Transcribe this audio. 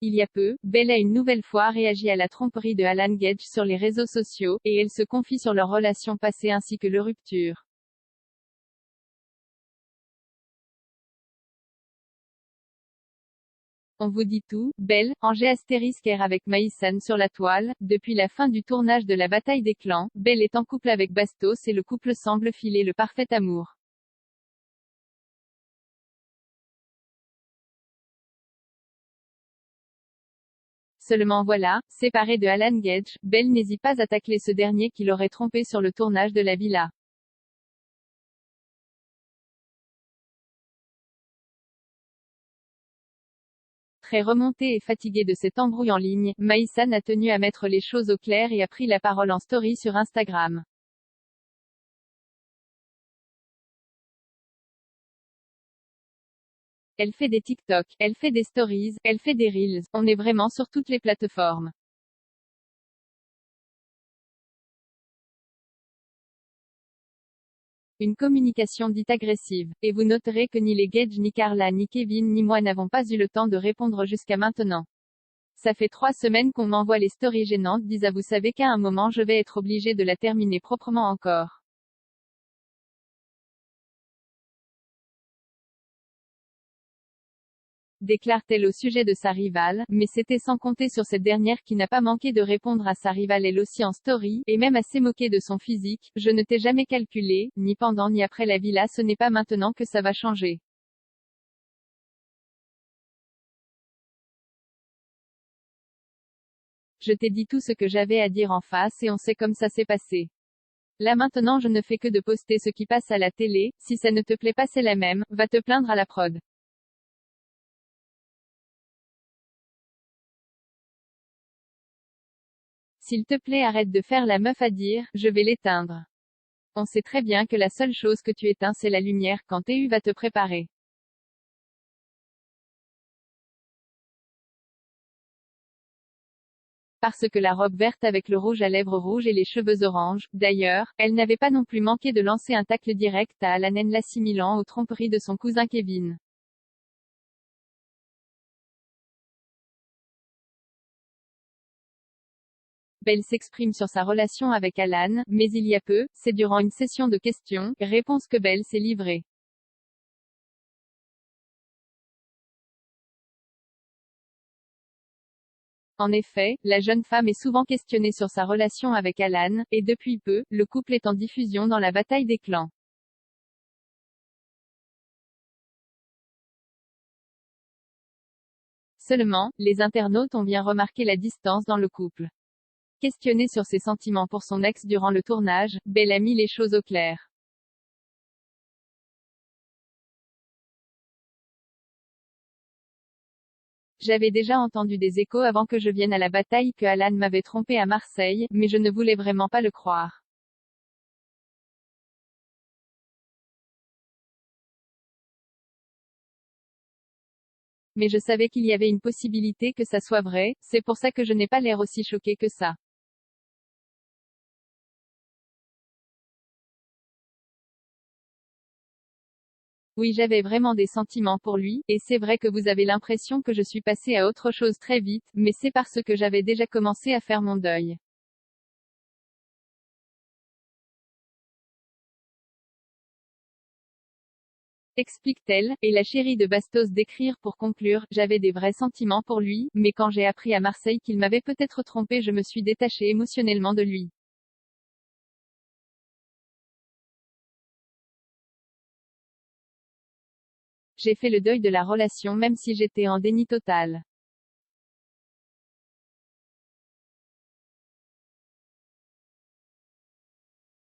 Il y a peu, Belle a une nouvelle fois réagi à la tromperie de Alan Gage sur les réseaux sociaux, et elle se confie sur leur relation passée ainsi que leur rupture. On vous dit tout, Belle, Angers astérisque R avec Maïsan sur la toile. Depuis la fin du tournage de la bataille des clans, Belle est en couple avec Bastos et le couple semble filer le parfait amour. Seulement voilà, séparée de Alan Gage, Belle n'hésite pas à tacler ce dernier qui l'aurait trompé sur le tournage de la villa. Très remontée et fatiguée de cette embrouille en ligne, Maïsan a tenu à mettre les choses au clair et a pris la parole en story sur Instagram. Elle fait des TikTok, elle fait des stories, elle fait des reels, on est vraiment sur toutes les plateformes. Une communication dite agressive. Et vous noterez que ni les Gage ni Carla ni Kevin ni moi n'avons pas eu le temps de répondre jusqu'à maintenant. Ça fait 3 semaines qu'on m'envoie les stories gênantes disent vous savez qu'à un moment je vais être obligée de la terminer proprement encore. Déclare-t-elle au sujet de sa rivale, mais c'était sans compter sur cette dernière qui n'a pas manqué de répondre à sa rivale elle aussi en story, et même à se moquer de son physique. Je ne t'ai jamais calculé, ni pendant ni après la villa, ce n'est pas maintenant que ça va changer. Je t'ai dit tout ce que j'avais à dire en face et on sait comme ça s'est passé. Là maintenant je ne fais que de poster ce qui passe à la télé, si ça ne te plaît pas c'est la même, va te plaindre à la prod. S'il te plaît arrête de faire la meuf à dire, je vais l'éteindre. On sait très bien que la seule chose que tu éteins c'est la lumière quand TU va te préparer. Parce que la robe verte avec le rouge à lèvres rouges et les cheveux orange, d'ailleurs, elle n'avait pas non plus manqué de lancer un tacle direct à Alan en l'assimilant aux tromperies de son cousin Kevin. Belle s'exprime sur sa relation avec Alan, mais il y a peu, c'est durant une session de questions-réponses que Belle s'est livrée. En effet, la jeune femme est souvent questionnée sur sa relation avec Alan, et depuis peu, le couple est en diffusion dans la bataille des clans. Seulement, les internautes ont bien remarqué la distance dans le couple. Questionnée sur ses sentiments pour son ex durant le tournage, Belle a mis les choses au clair. J'avais déjà entendu des échos avant que je vienne à la bataille que Alan m'avait trompé à Marseille, mais je ne voulais vraiment pas le croire. Mais je savais qu'il y avait une possibilité que ça soit vrai, c'est pour ça que je n'ai pas l'air aussi choquée que ça. Oui, j'avais vraiment des sentiments pour lui, et c'est vrai que vous avez l'impression que je suis passée à autre chose très vite, mais c'est parce que j'avais déjà commencé à faire mon deuil. Explique-t-elle, et la chérie de Bastos d'écrire pour conclure, j'avais des vrais sentiments pour lui, mais quand j'ai appris à Marseille qu'il m'avait peut-être trompé je me suis détachée émotionnellement de lui. J'ai fait le deuil de la relation même si j'étais en déni total.